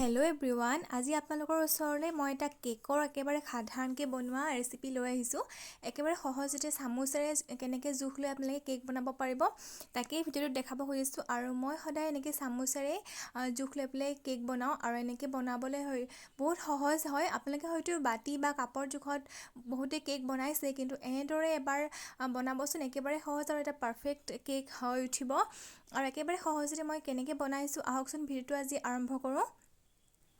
Hello' everyone, আজি আপোনালোকৰ ওচৰলৈ মই এটা কেকৰ একেবাৰে সাধাৰণকৈ বনোৱা ৰেচিপি লৈ আহিছোঁ। একেবাৰে সহজতে চামুচেৰে কেনেকৈ জোখ লৈ আপোনালোকে কেক বনাব পাৰিব তাকেই ভিডিঅ'টোত দেখাব খুজিছোঁ। আৰু মই সদায় এনেকৈ চামুচেৰে জোখ লৈ পেলাই কেক বনাওঁ আৰু এনেকৈ বনাবলৈ বহুত সহজ হয়। আপোনালোকে হয়তো বাতি বা কাপৰ জোখত বহুতে কেক বনাইছে, কিন্তু এনেদৰে এবাৰ বনাবচোন। একেবাৰে সহজ আৰু এটা পাৰফেক্ট কেক হৈ উঠিব। আৰু একেবাৰে সহজতে মই কেনেকৈ বনাইছোঁ আহকচোন ভিডিঅ'টো আজি আৰম্ভ কৰোঁ।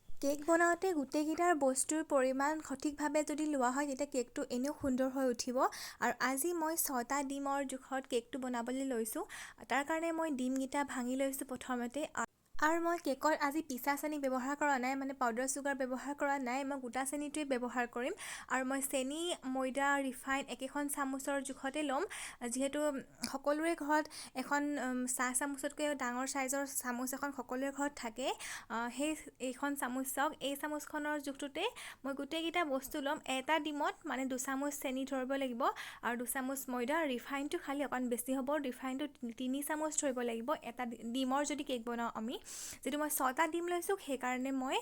কেক বনাওঁতে গোটেইকেইটাৰ বস্তুৰ পৰিমাণ সঠিকভাৱে যদি লোৱা হয় তেতিয়া কেকটো এনেও সুন্দৰ হৈ উঠিব। আৰু আজি মই 6টা ডিমৰ জোখত কেকটো বনাবলৈ লৈছোঁ। তাৰ কাৰণে মই ডিমকেইটা ভাঙি লৈছোঁ প্ৰথমতে। আৰু মই কেকত আজি পিছা চেনি ব্যৱহাৰ কৰা নাই, মানে পাউডাৰ চুগাৰ ব্যৱহাৰ কৰা নাই। মই গোটা চেনিটোৱে ব্যৱহাৰ কৰিম। আৰু মই চেনি, ময়দা, ৰিফাইন একেখন চামুচৰ জোখতে ল'ম, যিহেতু সকলোৰে ঘৰত এখন চাহ চামুচতকৈ ডাঙৰ চাইজৰ চামুচ এখন সকলোৰে ঘৰত থাকে। এইখন চামুচ চাওক, এই চামুচখনৰ জোখটোতে মই গোটেইকেইটা বস্তু ল'ম। এটা ডিমত মানে 2 চামুচ চেনি ধৰিব লাগিব আৰু 2 চামুচ ময়দা। ৰিফাইনটো খালি অকণ বেছি হ'ব, ৰিফাইনটো 3 চামুচ ধৰিব লাগিব এটা ডিমৰ যদি কেক বনাওঁ আমি। যিটো মই 6টা ডিম লৈছোঁ সেইকাৰণে মই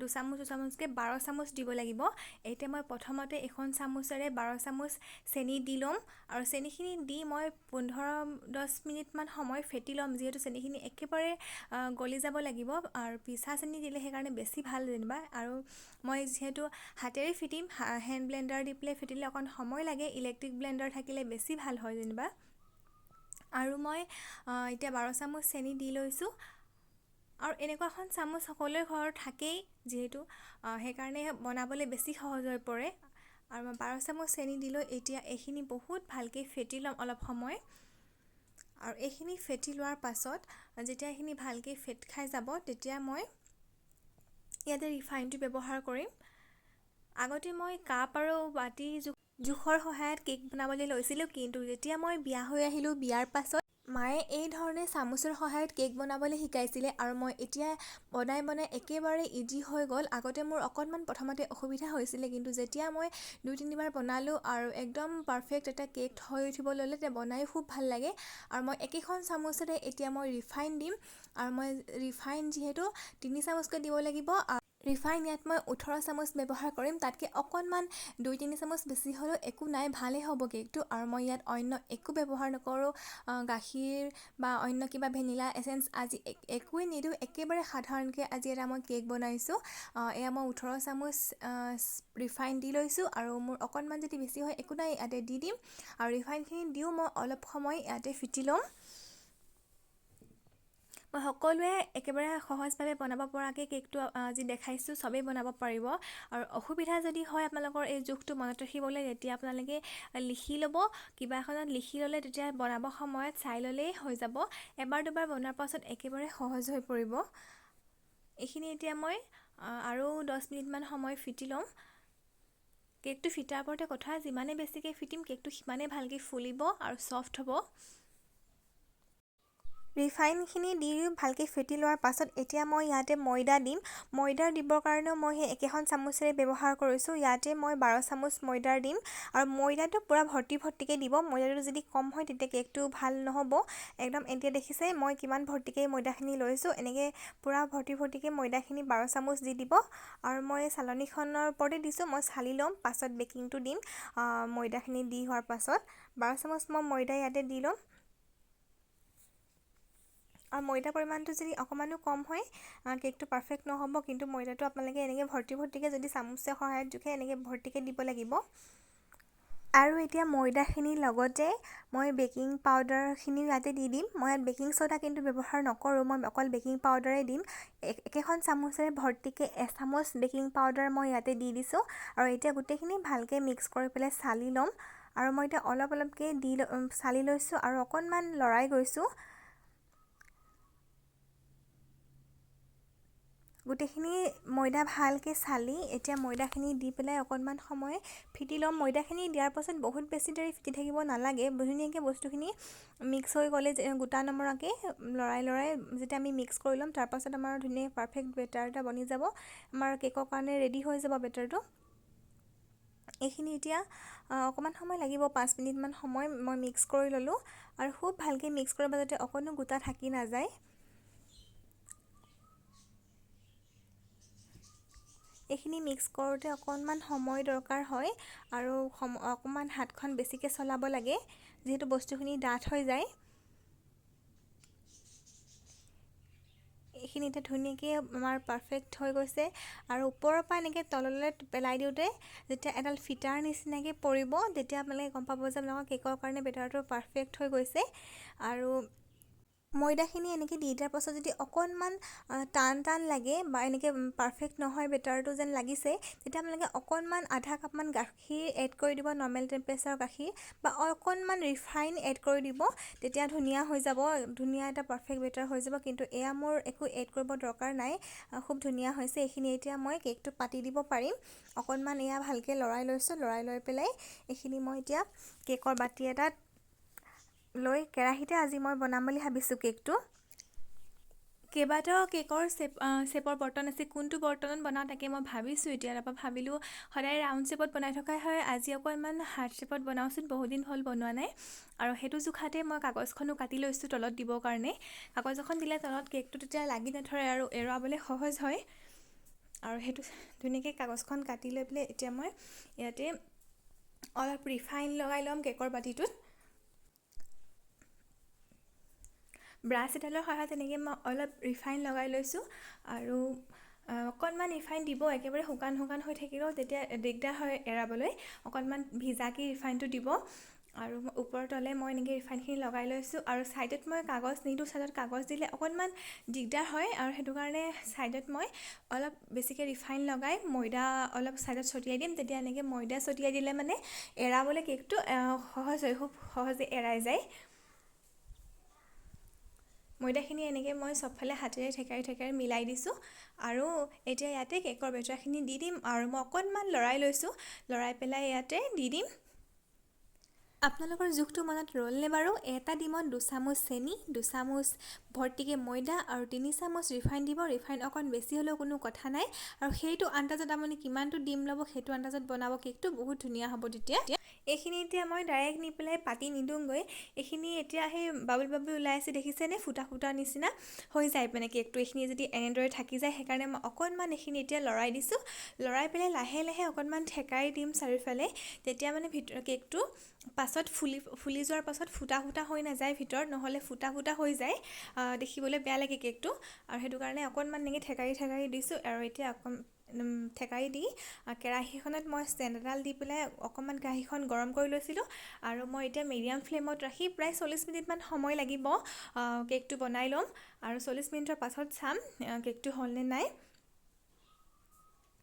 2 চামুচকৈ 12 চামুচ দিব লাগিব। এতিয়া মই প্ৰথমতে এখন চামুচেৰে 12 চামুচ চেনি দি ল'ম আৰু চেনিখিনি দি মই 15-10 মিনিটমান সময় ফেটি ল'ম, যিহেতু চেনিখিনি একেবাৰে গলি যাব লাগিব। আৰু পিছা চেনি দিলে সেইকাৰণে বেছি ভাল যেনিবা। আৰু মই যিহেতু হাতেৰে ফেটিম, হেণ্ড ব্লেণ্ডাৰ দি পেলাই ফেটিলে অকণ সময় লাগে, ইলেক্ট্ৰিক ব্লেণ্ডাৰ থাকিলে বেছি ভাল হয় যেনিবা। আৰু মই এতিয়া 12 চামুচ চেনি দি লৈছোঁ। আৰু এনেকুৱা এখন চামুচ সকলোৰে ঘৰত থাকেই, যিহেতু সেইকাৰণে বনাবলৈ বেছি সহজ হৈ পৰে। আৰু মই 12 চামুচ চেনি দিলোঁ। এতিয়া এইখিনি বহুত ভালকৈ ফেটি ল'ম অলপ সময়। আৰু এইখিনি ফেটি লোৱাৰ পাছত যেতিয়া এইখিনি ভালকৈ ফেট খাই যাব তেতিয়া মই ইয়াতে ৰিফাইনটো ব্যৱহাৰ কৰিম। আগতে মই কাপ আৰু বাতি জোখৰ সহায়ত কেক বনাবলৈ লৈছিলোঁ, কিন্তু যেতিয়া মই বিয়া হৈ আহিলোঁ, বিয়াৰ পাছত মায়ে এই ধৰণে চামুচৰ সহায়ত কেক বনাবলৈ শিকাইছিলে। আৰু মই এতিয়া বনাই একেবাৰে ইজি হৈ গ'ল। আগতে মোৰ অকণমান প্ৰথমতে অসুবিধা হৈছিলে, কিন্তু যেতিয়া মই 2-3বাৰ বনালোঁ আৰু একদম পাৰফেক্ট এটা কেক হৈ উঠিব ল'লে, তেতিয়া বনাই খুব ভাল লাগে। আৰু মই একেখন চামুচতে এতিয়া মই ৰিফাইন দিম। আৰু মই ৰিফাইন যিহেতু 3 চামুচকৈ দিব লাগিব। ৰিফাইন ইয়াত মই 18 চামুচ ব্যৱহাৰ কৰিম। তাতকৈ অকণমান 2-3 চামুচ বেছি হ'লেও একো নাই, ভালেই হ'ব কেকটো। আৰু মই ইয়াত অন্য একো ব্যৱহাৰ নকৰোঁ, গাখীৰ বা অন্য কিবা ভেনিলা এচেঞ্চ আজি একোৱেই নিদিওঁ। একেবাৰে সাধাৰণকৈ আজি এটা মই কেক বনাইছোঁ। এয়া মই 18 চামুচ ৰিফাইন দি লৈছোঁ। আৰু মোৰ অকণমান যদি বেছি হয় একো নাই, ইয়াতে দি দিম। আৰু ৰিফাইনখিনি দিওঁ মই অলপ সময় ইয়াতে ফেটি ল'ম। মই সকলোৱে একেবাৰে সহজভাৱে বনাব পৰাকৈ কেকটো আজি দেখাইছোঁ, চবেই বনাব পাৰিব। আৰু অসুবিধা যদি হয় আপোনালোকৰ এই জোখটো মনত ৰাখিবলৈ, তেতিয়া আপোনালোকে লিখি ল'ব, কিবা এখনত লিখি ল'লে তেতিয়া বনাব সময়ত চাই ল'লেই হৈ যাব। এবাৰ দুবাৰ বনোৱাৰ পাছত একেবাৰে সহজ হৈ পৰিব। এইখিনি এতিয়া মই আৰু 10 মিনিটমান সময় ফেটি ল'ম। কেকটো ফিটাৰ ওপৰতে কথা, যিমানে বেছিকৈ ফিটিম কেকটো সিমানেই ভালকৈ ফুলিব আৰু ছফ্ট হ'ব। ৰিফাইনখিনি দি ভালকৈ ফেটি লোৱাৰ পাছত এতিয়া মই ইয়াতে ময়দা দিম। ময়দা দিবৰ কাৰণেও মই সেই একেখন চামুচেৰে ব্যৱহাৰ কৰিছোঁ। ইয়াতে মই 12 চামুচ ময়দাৰ দিম। আৰু ময়দাটো পূৰা ভৰ্তিকৈ দিব। ময়দাটো যদি কম হয় তেতিয়া কেকটো ভাল নহ'ব। একদম এতিয়া দেখিছে মই কিমান ভৰ্তিকৈ ময়দাখিনি লৈছোঁ। এনেকৈ পূৰা ভৰ্তিকৈ ময়দাখিনি 12 চামুচ দি দিব। আৰু মই চালনীখনৰ ওপৰতে দিছোঁ, মই চালি ল'ম, পাছত বেকিংটো দিম। ময়দাখিনি দি হোৱাৰ পাছত 12 চামুচ মই ময়দা ইয়াতে দি ল'ম। আৰু ময়দাৰ পৰিমাণটো যদি অকণমানো কম হয় কেকটো পাৰফেক্ট নহ'ব। কিন্তু ময়দাটো আপোনালোকে এনেকৈ ভৰ্তিকৈ যদি চামুচৰ সহায়ত জোখে এনেকৈ ভৰ্তিকৈ দিব লাগিব। আৰু এতিয়া ময়দাখিনিৰ লগতে মই বেকিং পাউডাৰখিনিও ইয়াতে দি দিম। মই ইয়াত বেকিং ছ'ডা কিন্তু ব্যৱহাৰ নকৰোঁ, মই অকল বেকিং পাউডাৰেই দিম। একেখন চামুচেৰে ভৰ্তিকৈ 1 চামুচ বেকিং পাউডাৰ মই ইয়াতে দি দিছোঁ। আৰু এতিয়া গোটেইখিনি ভালকৈ মিক্স কৰি পেলাই চালি ল'ম। আৰু মই এতিয়া অলপকৈ চালি লৈছোঁ আৰু অকণমান লৰাই গৈছোঁ। গোটেইখিনি ময়দা ভালকৈ চালি এতিয়া ময়দাখিনি দি পেলাই অকণমান সময় ফেটি ল'ম। ময়দাখিনি দিয়াৰ পাছত বহুত বেছি দেৰি ফেটি থাকিব নালাগে। ধুনীয়াকৈ বস্তুখিনি মিক্স হৈ গ'লে গোটা নমৰাকৈ লৰাই যেতিয়া আমি মিক্স কৰি ল'ম, তাৰপাছত আমাৰ ধুনীয়া পাৰফেক্ট বেটাৰ এটা বনি যাব। আমাৰ কেকৰ কাৰণে ৰেডি হৈ যাব বেটাৰটো। এইখিনি এতিয়া অকণমান সময় লাগিব, 5 মিনিটমান সময় মই মিক্স কৰি ল'লোঁ। আৰু খুব ভালকৈ মিক্স কৰিব, যাতে অকণো গোটা থাকি নাযায়। এইখিনি মিক্স কৰোঁতে অকণমান সময় দৰকাৰ হয় আৰু অকণমান হাতখন বেছিকৈ চলাব লাগে যিহেতু বস্তুখিনি ডাঠ হৈ যায়। এইখিনি এতিয়া ধুনীয়াকৈ আমাৰ পাৰফেক্ট হৈ গৈছে আৰু ওপৰৰ পৰা এনেকৈ তললৈ পেলাই দিওঁতে যেতিয়া এডাল ফিটাৰ নিচিনাকৈ পৰিব তেতিয়া আপোনালোকে গম পাব যে আপোনালোকৰ কেকৰ কাৰণে বেটাৰটো পাৰফেক্ট হৈ গৈছে। আৰু ময়দাখিনি এনেকৈ দি দিয়াৰ পাছত যদি অকণমান টান লাগে বা এনেকৈ পাৰফেক্ট নহয় বেটাৰটো যেন লাগিছে তেতিয়া আপোনালোকে অকণমান আধা কাপমান গাখীৰ এড কৰি দিব, নৰ্মেল টেম্পাৰেচাৰৰ গাখীৰ বা অকণমান ৰিফাইন এড কৰি দিব, তেতিয়া ধুনীয়া হৈ যাব, ধুনীয়া এটা পাৰফেক্ট বেটাৰ হৈ যাব। কিন্তু এয়া মোৰ একো এড কৰিব দৰকাৰ নাই, খুব ধুনীয়া হৈছে। এইখিনি এতিয়া মই কেকটো পাতি দিব পাৰিম। অকণমান এয়া ভালকৈ লৰাই লৈছোঁ, লৰাই লৈ পেলাই এইখিনি মই এতিয়া কেকৰ বাতি এটাত লৈ কেৰাহীতে আজি মই বনাম বুলি ভাবিছোঁ কেকটো। কেইবাটাও কেকৰ শ্বেপৰ বৰ্তন আছে, কোনটো বৰ্তনত বনাওঁ তাকে মই ভাবিছোঁ এতিয়া। তাৰপৰা ভাবিলোঁ সদায় ৰাউণ্ড শ্বেপত বনাই থকাই হয়, আজি অকণমান হাৰ্ট শ্বেপত বনাওঁচোন, বহুত দিন হ'ল বনোৱা নাই। আৰু সেইটো জোখাতে মই কাগজখনো কাটি লৈছোঁ তলত দিবৰ কাৰণে। কাগজ এখন দিলে তলত কেকটো তেতিয়া লাগি নধৰে আৰু এৰুৱাবলৈ সহজ হয়। আৰু সেইটো ধুনীয়াকৈ কাগজখন কাটি লৈ পেলাই এতিয়া মই ইয়াতে অলপ ৰিফাইন লগাই ল'ম কেকৰ বাতিটোত। ব্ৰাছ এডালৰ সহায়ত তেনেকৈ মই অলপ ৰিফাইন লগাই লৈছোঁ আৰু অকণমান ৰিফাইন দিব, একেবাৰে শুকান হৈ থাকিলেও তেতিয়া দিগদাৰ হয় এৰাবলৈ। অকণমান ভিজাকৈ ৰিফাইনটো দিব আৰু ওপৰৰ তলে মই এনেকৈ ৰিফাইনখিনি লগাই লৈছোঁ। আৰু ছাইডত মই কাগজ নিদিওঁ, ছাইডত কাগজ দিলে অকণমান দিগদাৰ হয় আৰু সেইটো কাৰণে ছাইডত মই অলপ বেছিকৈ ৰিফাইন লগাই ময়দা অলপ ছাইডত ছটিয়াই দিম। তেতিয়া এনেকৈ ময়দা ছটিয়াই দিলে মানে এৰাবলৈ কেকটো সহজ হয়, খুব সহজে এৰাই যায়। ময়দাখিনি এনেকৈ মই চবফালে হাতেৰে ঠেকাৰি মিলাই দিছোঁ আৰু এতিয়া ইয়াতে কেকৰ বেটাৰখিনি দি দিম আৰু মই অকণমান লৰাই লৈছোঁ, লৰাই পেলাই ইয়াতে দি দিম। আপোনালোকৰ জোখটো মনত ৰ'লনে বাৰু? এটা ডিমত 2 চামুচ চেনি, 2 চামুচ ভৰ্তিকৈ ময়দা আৰু 3 চামুচ ৰিফাইন দিব। ৰিফাইন অকণ বেছি হ'লেও কোনো কথা নাই আৰু সেইটো আন্দাজত আপুনি কিমানটো ডিম ল'ব সেইটো আন্দাজত বনাব, কেকটো বহুত ধুনীয়া হ'ব তেতিয়া। এইখিনি এতিয়া মই ডাইৰেক্ট নি পেলাই পাতি নিদিওঁগৈ, এইখিনি এতিয়া সেই বাবুল ওলাই আছে দেখিছেনে, ফুটা নিচিনা হৈ যায় মানে কেকটো এইখিনি যদি এনেদৰে থাকি যায়। সেইকাৰণে মই অকণমান এইখিনি এতিয়া লৰাই দিছোঁ, লৰাই পেলাই লাহে অকণমান ঠেকাই দিম চাৰিওফালে, তেতিয়া মানে কেকটো পাছত ফুলি যোৱাৰ পাছত ফুটা হৈ নাযায় ভিতৰত, নহ'লে ফুটা হৈ যায়, দেখিবলৈ বেয়া লাগে কেকটো। আৰু সেইটো কাৰণে অকণমান এনেকৈ ঠেকাৰি দিছোঁ আৰু এতিয়া ঠেকাৰি দি কেৰাহীখনত মই ষ্টেণ্ড এডাল দি পেলাই অকণমান কেৰাহীখন গৰম কৰি লৈছিলোঁ আৰু মই এতিয়া মিডিয়াম ফ্লেমত ৰাখি প্ৰায় 40 মিনিটমান সময় লাগিব কেকটো বনাই ল'ম আৰু 40 মিনিটৰ পাছত চাম কেকটো হ'লনে নাই।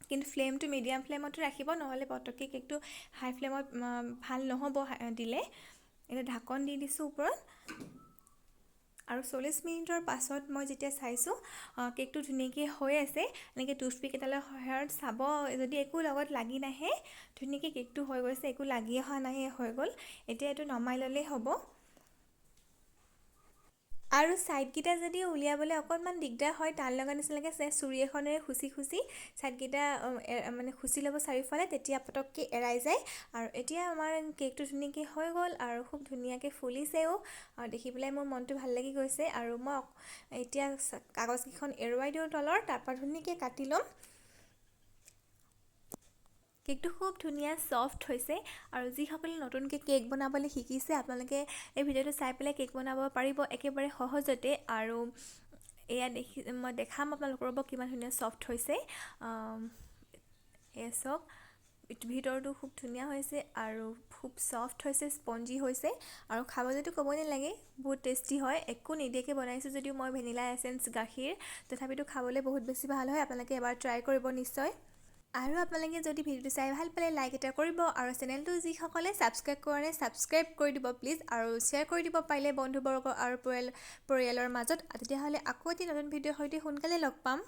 কিন্তু ফ্লেমটো মিডিয়াম ফ্লেমতে ৰাখিব, নহ'লে পটককৈ কেকটো হাই ফ্লেমত ভাল নহ'ব দিলে। এতিয়া ঢাকন দি দিছোঁ ওপৰত আৰু 40 মিনিটৰ পাছত মই যেতিয়া চাইছোঁ কেকটো ধুনীয়াকৈ হৈ আছে, এনেকৈ টুথপিক এডালৰ সহায়ত চাব, যদি একো লগত লাগি নাহে ধুনীয়াকৈ কেকটো হৈ গৈছে, একো লাগি অহা নাই, হৈ গ'ল। এতিয়া এইটো নমাই ল'লেই হ'ব। আৰু ছাইডকেইটা যদি উলিয়াবলৈ অকণমান দিগদাৰ হয়, টান লগা নিচিনা লাগে, চুৰি এখনেৰে খুচি ছাইডকেইটা মানে খুচি ল'ব চাৰিওফালে, তেতিয়া পটককৈ এৰাই যায়। আৰু এতিয়া আমাৰ কেকটো ধুনীয়াকৈ হৈ গ'ল আৰু খুব ধুনীয়াকৈ ফুলিছেও আৰু দেখি পেলাই মোৰ মনটো ভাল লাগি গৈছে। আৰু মই এতিয়া কাগজকেইখন এৰুৱাই দিওঁ তলৰ, তাৰপৰা ধুনীয়াকৈ কাটি ল'ম। কেকটো খুব ধুনীয়া ছফ্ট হৈছে আৰু যিসকলে নতুনকৈ কেক বনাবলৈ শিকিছে আপোনালোকে এই ভিডিঅ'টো চাই পেলাই কেক বনাব পাৰিব একেবাৰে সহজতে। আৰু এয়া মই দেখাম আপোনালোকৰ কিমান ধুনীয়া ছফ্ট হৈছে। এয়া চাওক, ভিতৰটো খুব ধুনীয়া হৈছে আৰু খুব ছফ্ট হৈছে, স্পঞ্জি হৈছে আৰু খাবলৈতো ক'বই নালাগে, বহুত টেষ্টি হয়। একো নিদিয়াকৈ বনাইছোঁ যদিও মই ভেনিলা এচেঞ্চ গাখীৰ, তথাপিতো খাবলৈ বহুত বেছি ভাল হয়। আপোনালোকে এবাৰ ট্ৰাই কৰিব নিশ্চয়। আৰু আপোনালোকে যদি ভিডিঅ'টো চাই ভাল পালে লাইক এটা কৰিব আৰু চেনেলটো যিসকলে ছাবস্ক্ৰাইব কৰা নাই ছাবস্ক্ৰাইব কৰি দিব প্লিজ, আৰু শ্বেয়াৰ কৰি দিব পাৰিলে বন্ধুবৰ্গ আৰু পৰিয়ালৰ মাজত। তেতিয়াহ'লে আকৌ এটি নতুন ভিডিঅ'ৰ সৈতে সোনকালে লগ পাম।